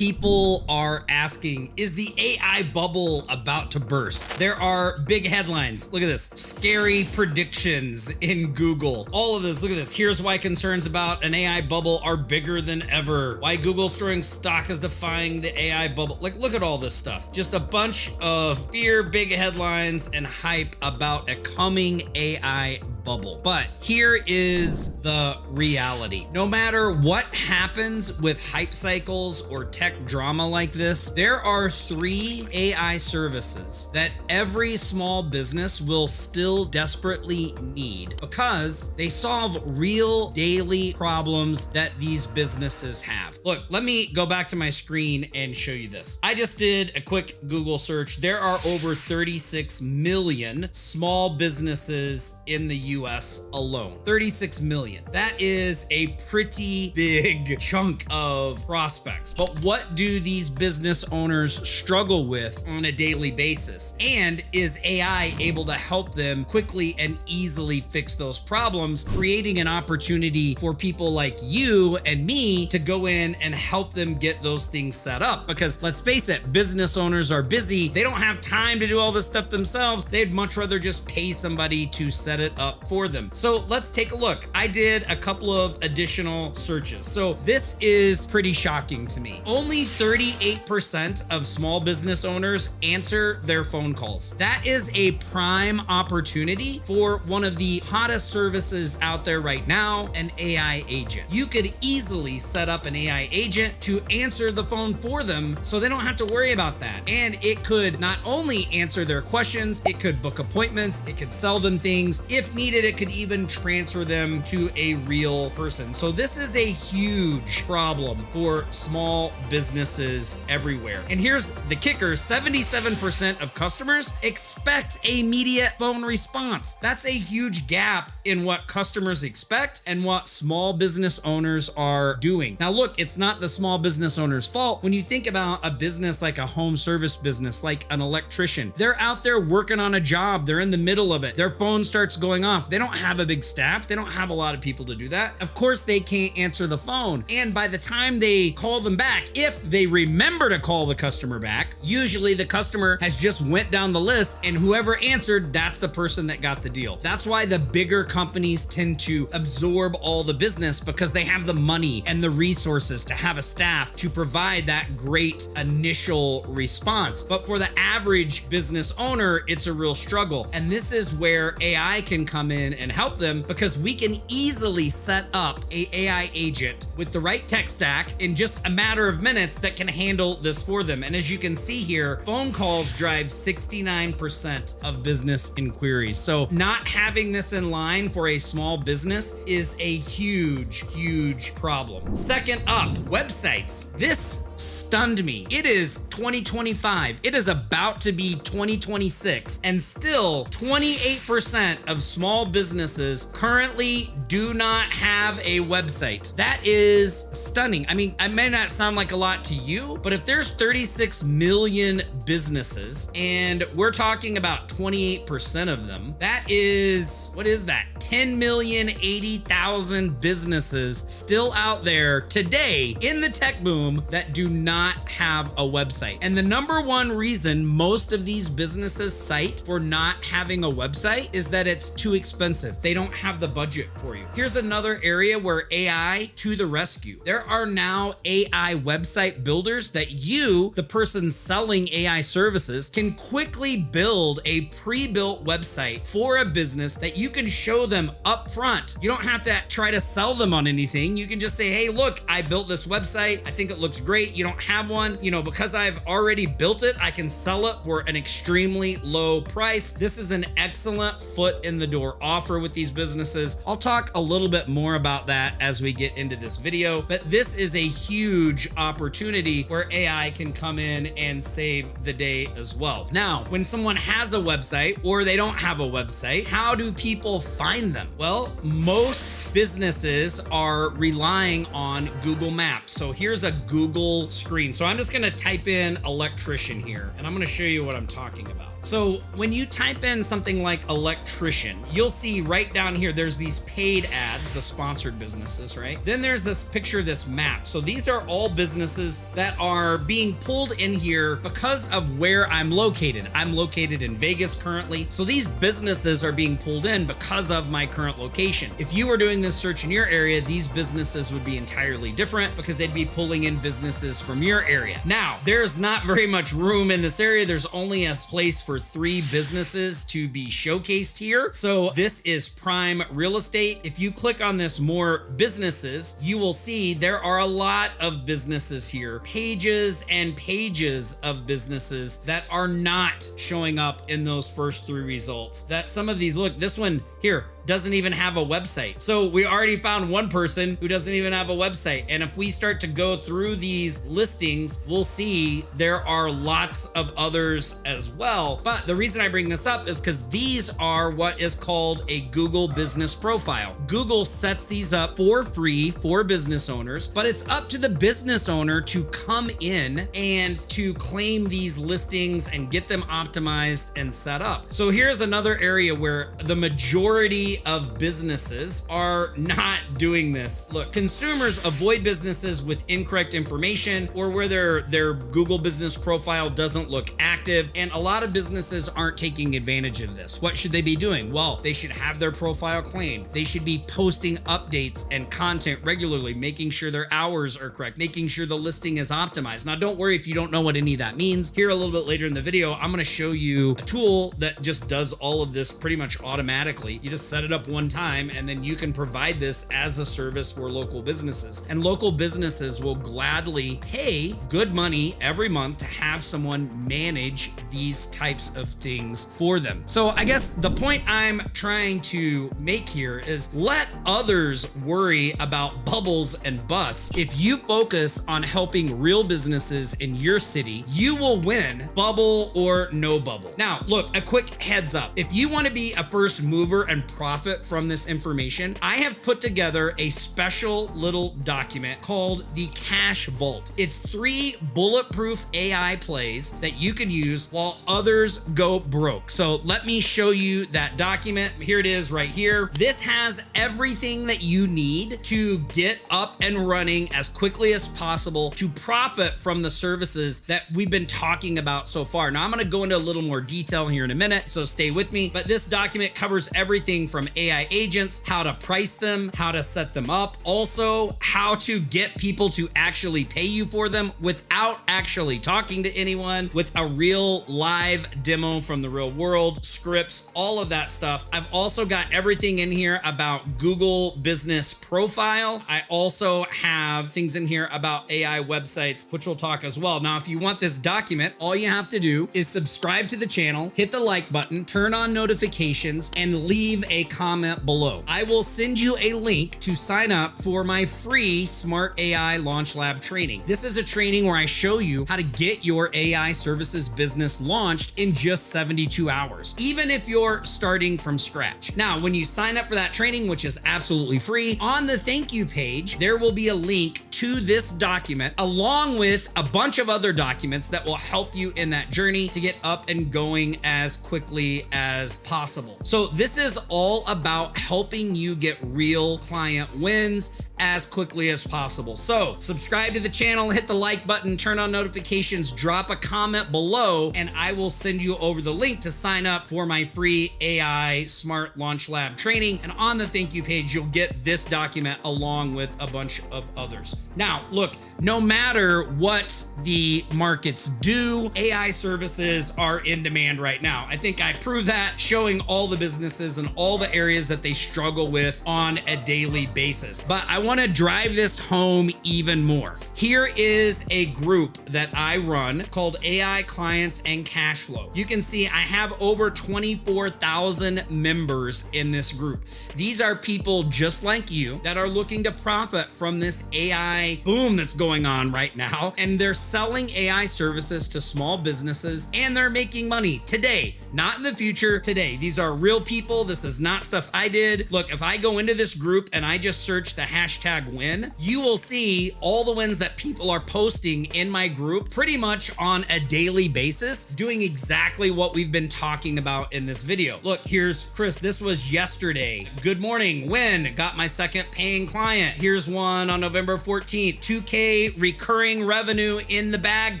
People are asking, is the AI bubble about to burst? There are big headlines. Look at this. Scary predictions in Google. All of this, look at this. Here's why concerns about an AI bubble are bigger than ever. Why Google's throwing stock is defying the AI bubble. Like, look at all this stuff. Just a bunch of fear, big headlines, and hype about a coming AI bubble. But here is the reality. No matter what happens with hype cycles or tech drama like this, there are 3 AI services that every small business will still desperately need because they solve real daily problems that these businesses have. Look, let me go back to my screen and show you this. I just did a quick Google search. There are over 36 million small businesses in the US alone. 36 million. That is a pretty big chunk of prospects. But what do these business owners struggle with on a daily basis? And is AI able to help them quickly and easily fix those problems, creating an opportunity for people like you and me to go in and help them get those things set up? Because let's face it, business owners are busy. They don't have time to do all this stuff themselves. They'd much rather just pay somebody to set it up for them. So let's take a look. I did a couple of additional searches. So this is pretty shocking to me. Only 38% of small business owners answer their phone calls. That is a prime opportunity for one of the hottest services out there right now, an AI agent. You could easily set up an AI agent to answer the phone for them so they don't have to worry about that. And it could not only answer their questions, it could book appointments, it could sell them things. If needed, it could even transfer them to a real person. So this is a huge problem for small businesses everywhere. And here's the kicker, 77% of customers expect a immediate phone response. That's a huge gap in what customers expect and what small business owners are doing. Now look, it's not the small business owner's fault. When you think about a business like a home service business, like an electrician, they're out there working on a job. They're in the middle of it. Their phone starts going off. They don't have a big staff. They don't have a lot of people to do that. Of course, they can't answer the phone. And by the time they call them back, if they remember to call the customer back, usually the customer has just went down the list and whoever answered, that's the person that got the deal. That's why the bigger companies tend to absorb all the business because they have the money and the resources to have a staff to provide that great initial response. But for the average business owner, it's a real struggle. And this is where AI can come in and help them because we can easily set up a AI agent with the right tech stack in just a matter of minutes that can handle this for them. And as you can see here, phone calls drive 69% of business inquiries. So not having this in line for a small business is a huge, huge problem. Second up, websites. This stunned me. It is 2025. It is about to be 2026, and still 28% of small businesses currently do not have a website. That is stunning. I mean, it may not sound like a lot to you, but if there's 36 million businesses and we're talking about 28% of them, that is, what is that? 10,080,000 businesses still out there today in the tech boom that do not have a website. And the number one reason most of these businesses cite for not having a website is that it's too expensive. They don't have the budget for you. Here's another area where AI to the rescue. There are now AI website builders that you, the person selling AI services, can quickly build a pre-built website for a business that you can show them up front. You don't have to try to sell them on anything. You can just say, hey, look, I built this website. I think it looks great. You don't have one. You know, because I've already built it, I can sell it for an extremely low price. This is an excellent foot in the door offer with these businesses. I'll talk a little bit more about that as we get into this video, but this is a huge opportunity where AI can come in and save the day as well. Now, when someone has a website or they don't have a website, how do people find them? Well, most businesses are relying on Google Maps. So here's a Google screen. So I'm just going to type in electrician here and I'm going to show you what I'm talking about. So when you type in something like electrician, you'll see right down here, there's these paid ads, the sponsored businesses, right? Then there's this picture of this map. So these are all businesses that are being pulled in here because of where I'm located. I'm located in Vegas currently. So these businesses are being pulled in because of my current location. If you were doing this search in your area, these businesses would be entirely different because they'd be pulling in businesses from your area. Now, there's not very much room in this area. There's only a place for 3 businesses to be showcased here. So this is prime real estate. If you click on this more businesses, you will see there are a lot of businesses here, pages and pages of businesses that are not showing up in those first 3 results. That some of these, look, this one here doesn't even have a website. So we already found one person who doesn't even have a website. And if we start to go through these listings, we'll see there are lots of others as well. But the reason I bring this up is because these are what is called a Google business profile. Google sets these up for free for business owners, but it's up to the business owner to come in and to claim these listings and get them optimized and set up. So here's another area where the majority of businesses are not doing this. Look, consumers avoid businesses with incorrect information or where their Google business profile doesn't look active, and a lot of businesses aren't taking advantage of this. What should they be doing? Well, they should have their profile claimed. They should be posting updates and content regularly, making sure their hours are correct, making sure the listing is optimized. Now, don't worry if you don't know what any of that means. Here a little bit later in the video, I'm going to show you a tool that just does all of this pretty much automatically. You just set it up one time and then you can provide this as a service for local businesses. And local businesses will gladly pay good money every month to have someone manage these types of things for them. So I guess the point I'm trying to make here is let others worry about bubbles and busts. If you focus on helping real businesses in your city, you will win, bubble or no bubble. Now, look, a quick heads up. If you want to be a first mover and profit from this information, I have put together a special little document called the Cash Vault. It's 3 bulletproof AI plays that you can use while others go broke. So let me show you that document. Here it is right here. This has everything that you need to get up and running as quickly as possible to profit from the services that we've been talking about so far. Now I'm going to go into a little more detail here in a minute, so stay with me. But this document covers everything from AI agents, how to price them, how to set them up, also how to get people to actually pay you for them without actually talking to anyone, with a real live demo from the real world, scripts, all of that stuff. I've also got everything in here about Google business profile. I also have things in here about AI websites, which we'll talk as well. Now, if you want this document, all you have to do is subscribe to the channel, hit the like button, turn on notifications, and leave a comment below. I will send you a link to sign up for my free Smart AI Launch Lab training. This is a training where I show you how to get your AI services business launched in just 72 hours, even if you're starting from scratch. Now, when you sign up for that training, which is absolutely free, on the thank you page, there will be a link to this document along with a bunch of other documents that will help you in that journey to get up and going as quickly as possible. So this is all about helping you get real client wins as quickly as possible. So subscribe to the channel, hit the like button, turn on notifications, drop a comment below, and I will send you over the link to sign up for my free AI Smart Launch Lab training. And on the thank you page, you'll get this document along with a bunch of others. Now, look, no matter what the markets do, AI services are in demand right now. I think I proved that showing all the businesses and all the areas that they struggle with on a daily basis. But I want to drive this home even more. Here is a group that I run called AI Clients and Cash Flow. You can see I have over 24,000 members in this group. These are people just like you that are looking to profit from this AI boom that's going on right now. And they're selling AI services to small businesses and they're making money today, not in the future, today. These are real people. This is not stuff I did. Look, if I go into this group and I just search the hashtag hashtag win, you will see all the wins that people are posting in my group pretty much on a daily basis, doing exactly what we've been talking about in this video. Look, here's Chris. This was yesterday. Good morning. Win. Got my second paying client. Here's one on November 14th. 2K recurring revenue in the bag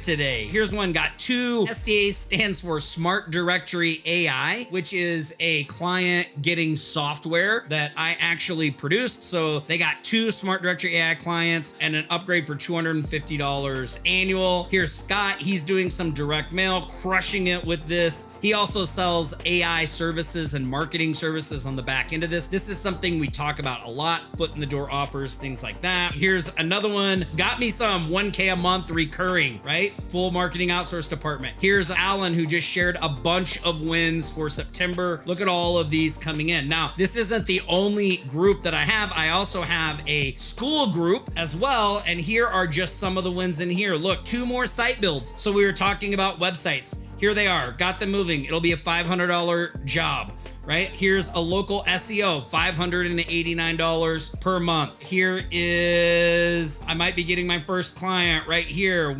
today. Here's one. Got 2. SDA stands for Smart Directory AI, which is a client getting software that I actually produced. So they got 2 Smart Directory AI clients and an upgrade for $250 annual. Here's Scott. He's doing some direct mail, crushing it with this. He also sells AI services and marketing services on the back end of this. This is something we talk about a lot, foot in the door offers, things like that. Here's another one. Got me some 1K a month recurring, right? Full marketing outsource department. Here's Alan, who just shared a bunch of wins for September. Look at all of these coming in. Now, this isn't the only group that I have. I also have a school group as well. And here are just some of the wins in here. Look, 2 more site builds. So we were talking about websites. Here they are. Got them moving. It'll be a $500 job. Right? Here's a local SEO, $589 per month. Here is, I might be getting my first client right here.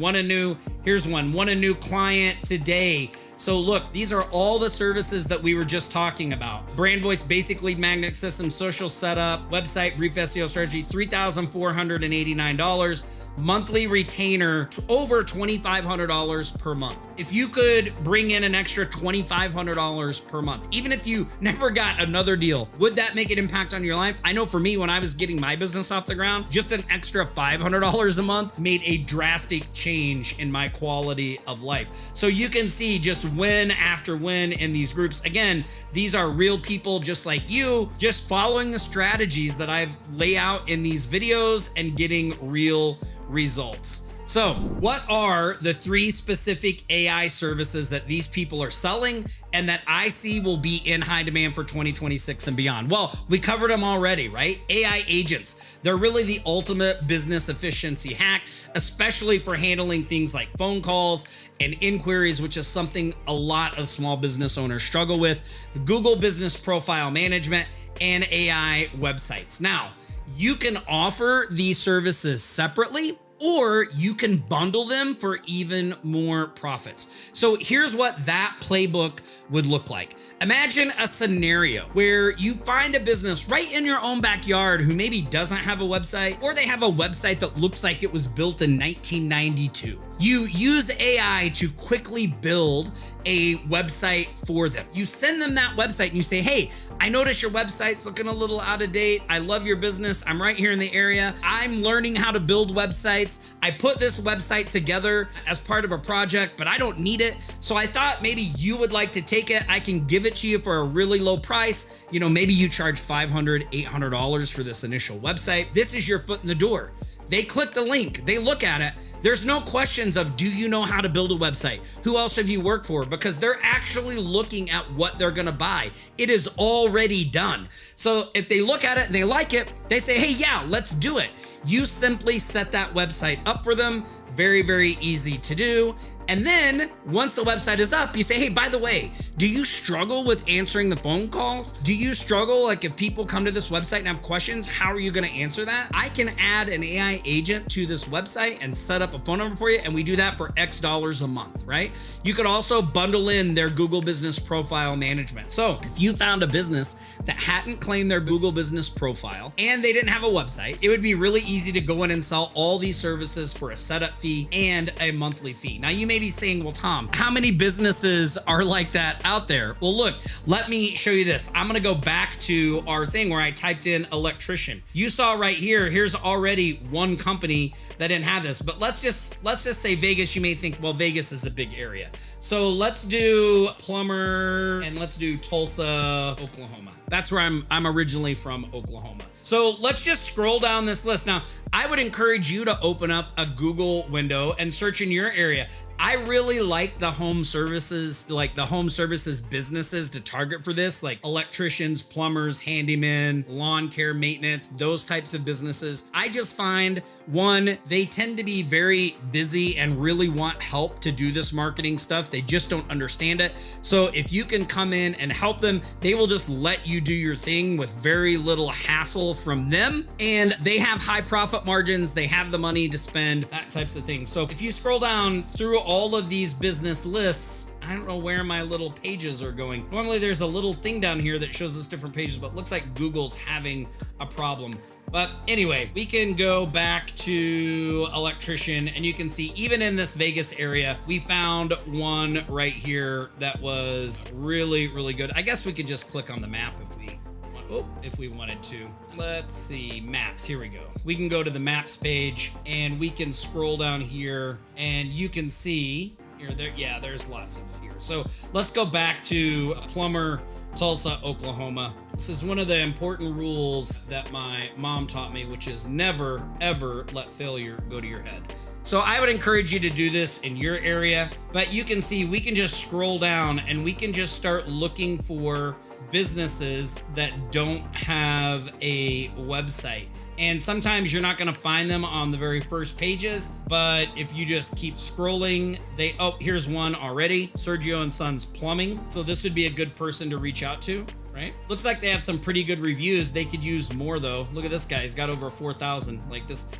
Here's one, won a new client today. So look, these are all the services that we were just talking about. Brand voice, basic lead magnet system, social setup, website, brief SEO strategy, $3,489. Monthly retainer, over $2,500 per month. If you could bring in an extra $2,500 per month, even if you never got another deal, would that make an impact on your life? I know for me, when I was getting my business off the ground, just an extra $500 a month made a drastic change in my quality of life. So you can see just win after win in these groups. Again, these are real people just like you, just following the strategies that I've laid out in these videos and getting real results. So what are the 3 specific AI services that these people are selling and that I see will be in high demand for 2026 and beyond? Well, we covered them already, right? AI agents. They're really the ultimate business efficiency hack, especially for handling things like phone calls and inquiries, which is something a lot of small business owners struggle with. The Google Business Profile Management and AI websites. Now, you can offer these services separately, or you can bundle them for even more profits. So here's what that playbook would look like. Imagine a scenario where you find a business right in your own backyard who maybe doesn't have a website, or they have a website that looks like it was built in 1992. You use AI to quickly build a website for them. You send them that website and you say, hey, I noticed your website's looking a little out of date. I love your business. I'm right here in the area. I'm learning how to build websites. I put this website together as part of a project, but I don't need it. So I thought maybe you would like to take it. I can give it to you for a really low price. You know, maybe you charge $500, $800 for this initial website. This is your foot in the door. They click the link, they look at it. There's no questions of, do you know how to build a website? Who else have you worked for? Because they're actually looking at what they're gonna buy. It is already done. So if they look at it and they like it, they say, hey, yeah, let's do it. You simply set that website up for them. Very, very easy to do. And then once the website is up, you say, hey, by the way, do you struggle with answering the phone calls? Do you struggle, like if people come to this website and have questions, how are you gonna answer that? I can add an AI agent to this website and set up a phone number for you, and we do that for X dollars a month, right? You could also bundle in their Google Business Profile Management. So if you found a business that hadn't claimed their Google Business Profile and they didn't have a website, it would be really easy to go in and sell all these services for a setup fee and a monthly fee. Now you may be saying, well, Tom, how many businesses are like that out there? Well, look, let me show you this. I'm gonna go back to our thing where I typed in electrician. You saw right here, here's already one company that didn't have this, but let's just say Vegas. You may think, well, Vegas is a big area. So let's do plumber and let's do Tulsa, Oklahoma. That's where I'm originally from, Oklahoma. So let's just scroll down this list. Now, I would encourage you to open up a Google window and search in your area. I really like the home services, like the home services businesses to target for this, like electricians, plumbers, handymen, lawn care maintenance, those types of businesses. I just find, one, they tend to be very busy and really want help to do this marketing stuff. They just don't understand it. So if you can come in and help them, they will just let you do your thing with very little hassle from them, and they have high profit margins. They have the money to spend, that types of things. So if you scroll down through all of these business lists, I don't know where my little pages are going. Normally there's a little thing down here that shows us different pages, but it looks like Google's having a problem. But anyway, we can go back to electrician, and you can see even in this Vegas area, we found one right here that was really, really good. I guess we could just click on the map if we wanted to. Let's see, maps, here we go. We can go to the maps page and we can scroll down here and you can see here, there's lots of here. So let's go back to plumber, Tulsa, Oklahoma. This is one of the important rules that my mom taught me, which is never, ever let failure go to your head. So I would encourage you to do this in your area, but you can see we can just scroll down and we can just start looking for businesses that don't have a website. And sometimes you're not going to find them on the very first pages, but if you just keep scrolling, here's one already, Sergio and Sons Plumbing. So this would be a good person to reach out to, right? Looks like they have some pretty good reviews. They could use more though. Look at this guy, he's got over 4,000. Like this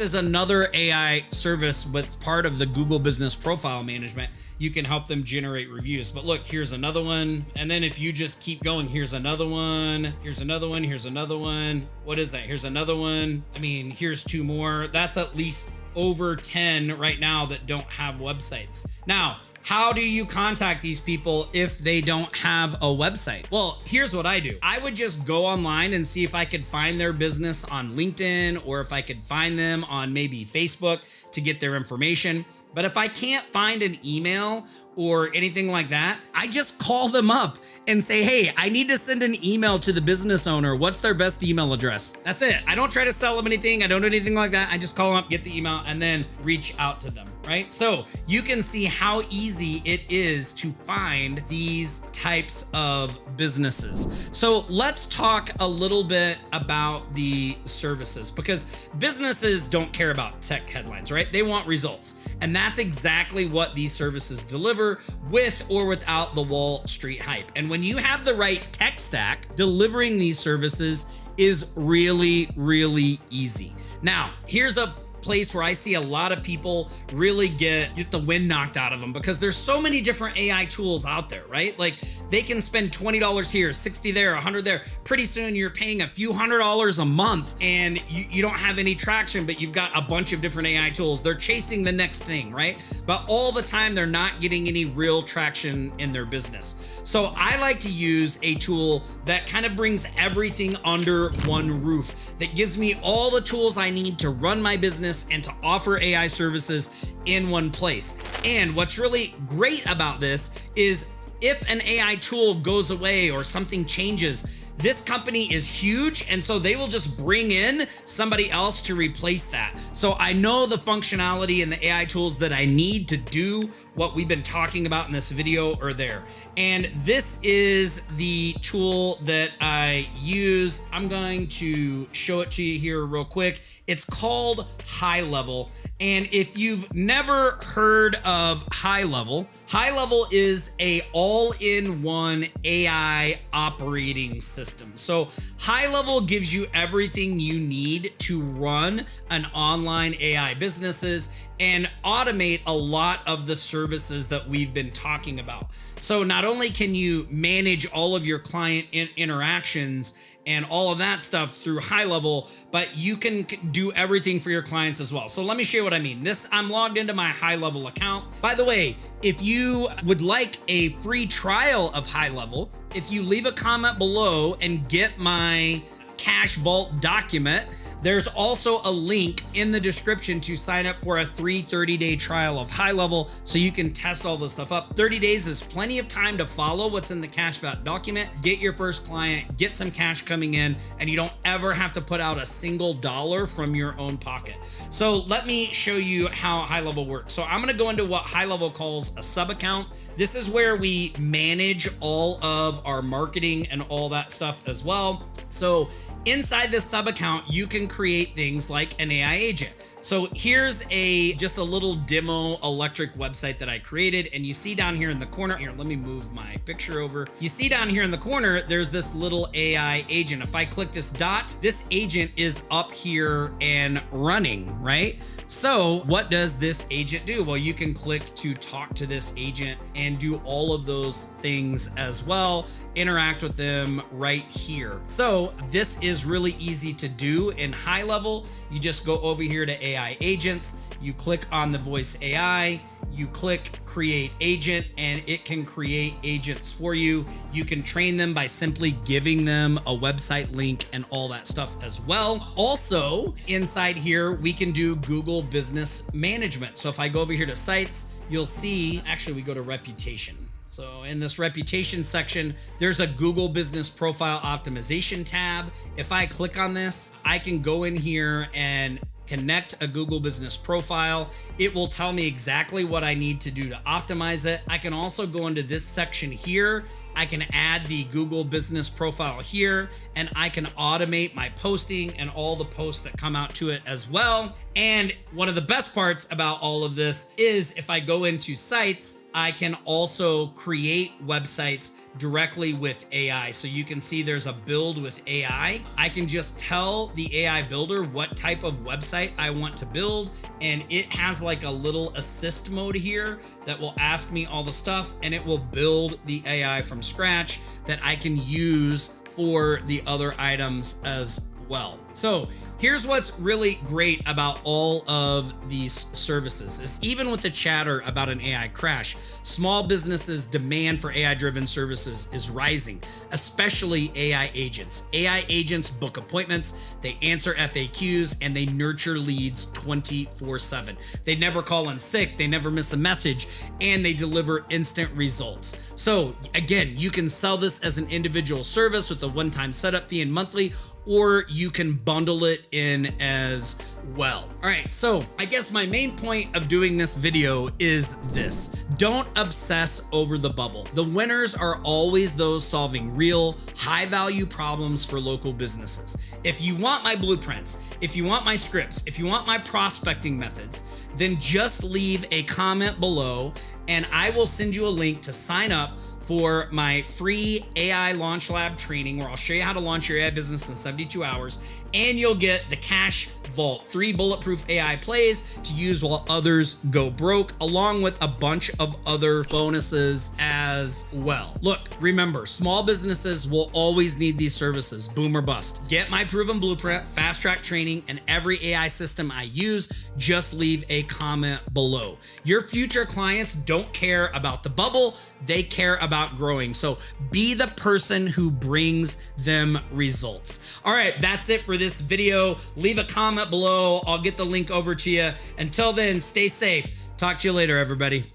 is another AI service with part of the Google Business Profile Management. You can help them generate reviews. But look, here's another one. And then if you just keep going, here's another one, here's another one, here's another one. What is that? Here's another one. I mean, here's two more. That's at least over 10 right now that don't have websites. Now, how do you contact these people if they don't have a website? Well, here's what I do. I would just go online and see if I could find their business on LinkedIn, or if I could find them on maybe Facebook to get their information. But if I can't find an email or anything like that, I just call them up and say, hey, I need to send an email to the business owner. What's their best email address? That's it. I don't try to sell them anything. I don't do anything like that. I just call them up, get the email, and then reach out to them, right? So you can see how easy it is to find these types of businesses. So let's talk a little bit about the services, because businesses don't care about tech headlines, right? They want results. And that's exactly what these services deliver, with or without the Wall Street hype. And when you have the right tech stack, delivering these services is really, really easy. Now, here's a place where I see a lot of people really get the wind knocked out of them, because there's so many different AI tools out there, right? Like they can spend $20 here, 60 there, 100 there. Pretty soon you're paying a few $100s a month and you don't have any traction, but you've got a bunch of different AI tools. They're chasing the next thing, right? But all the time they're not getting any real traction in their business. So I like to use a tool that kind of brings everything under one roof, that gives me all the tools I need to run my business and to offer AI services in one place. And what's really great about this is if an AI tool goes away or something changes, this company is huge, and so they will just bring in somebody else to replace that. So I know the functionality and the AI tools that I need to do what we've been talking about in this video are there. And this is the tool that I use. I'm going to show it to you here real quick. It's called HighLevel. And if you've never heard of HighLevel, HighLevel is a all-in-one AI operating system. So HighLevel gives you everything you need to run an online AI businesses and automate a lot of the services that we've been talking about. So not only can you manage all of your client interactions and all of that stuff through HighLevel, but you can do everything for your clients as well. So let me show you what I mean. I'm logged into my HighLevel account. By the way, if you would like a free trial of HighLevel, if you leave a comment below and get my Cash Vault document, there's also a link in the description to sign up for a free 30-day trial of HighLevel so you can test all this stuff up. 30 days is plenty of time to follow what's in the Cash Vault document, get your first client, get some cash coming in, and you don't ever have to put out a single dollar from your own pocket. So let me show you how HighLevel works. So I'm going to go into what HighLevel calls a sub account. This is where we manage all of our marketing and all that stuff as well. So inside this sub account, you can create things like an AI agent. So here's just a little demo electric website that I created. And you see down here in the corner, here, let me move my picture over. You see down here in the corner, there's this little AI agent. If I click this dot, this agent is up here and running, right? So what does this agent do? Well, you can click to talk to this agent and do all of those things as well. Interact with them right here. So this is really easy to do in HighLevel. You just go over here to AI agents, you click on the voice AI, you click create agent, and it can create agents for you. You can train them by simply giving them a website link and all that stuff as well. Also, inside here, we can do Google Business Management. So if I go over here to sites, you'll see, actually we go to reputation. So in this reputation section, there's a Google Business Profile Optimization tab. If I click on this, I can go in here and connect a Google Business Profile. It will tell me exactly what I need to do to optimize it. I can also go into this section here. I can add the Google Business Profile here, and I can automate my posting and all the posts that come out to it as well. And one of the best parts about all of this is if I go into sites, I can also create websites directly with AI. So you can see there's a build with AI. I can just tell the AI builder what type of website I want to build, and it has like a little assist mode here that will ask me all the stuff, and it will build the AI from scratch that I can use for the other items as well. So here's what's really great about all of these services is even with the chatter about an AI crash, small businesses' demand for AI-driven services is rising, especially AI agents. AI agents book appointments, they answer FAQs, and they nurture leads 24/7. They never call in sick, they never miss a message, and they deliver instant results. So again, you can sell this as an individual service with a one-time setup fee and monthly, or you can bundle it in as well. All right, so I guess my main point of doing this video is this. Don't obsess over the bubble. The winners are always those solving real, high-value problems for local businesses. If you want my blueprints, if you want my scripts, if you want my prospecting methods, then just leave a comment below and I will send you a link to sign up for my free AI Launch Lab training where I'll show you how to launch your AI business in 72 hours, and you'll get the Cash Vault, 3 bulletproof AI plays to use while others go broke, along with a bunch of other bonuses as well. Look, remember, small businesses will always need these services, boom or bust. Get my proven blueprint, fast track training, and every AI system I use, just leave a comment below. Your future clients don't care about the bubble, they care about growing. So be the person who brings them results. All right, that's it for this video. Leave a comment below. I'll get the link over to you. Until then, stay safe. Talk to you later, everybody.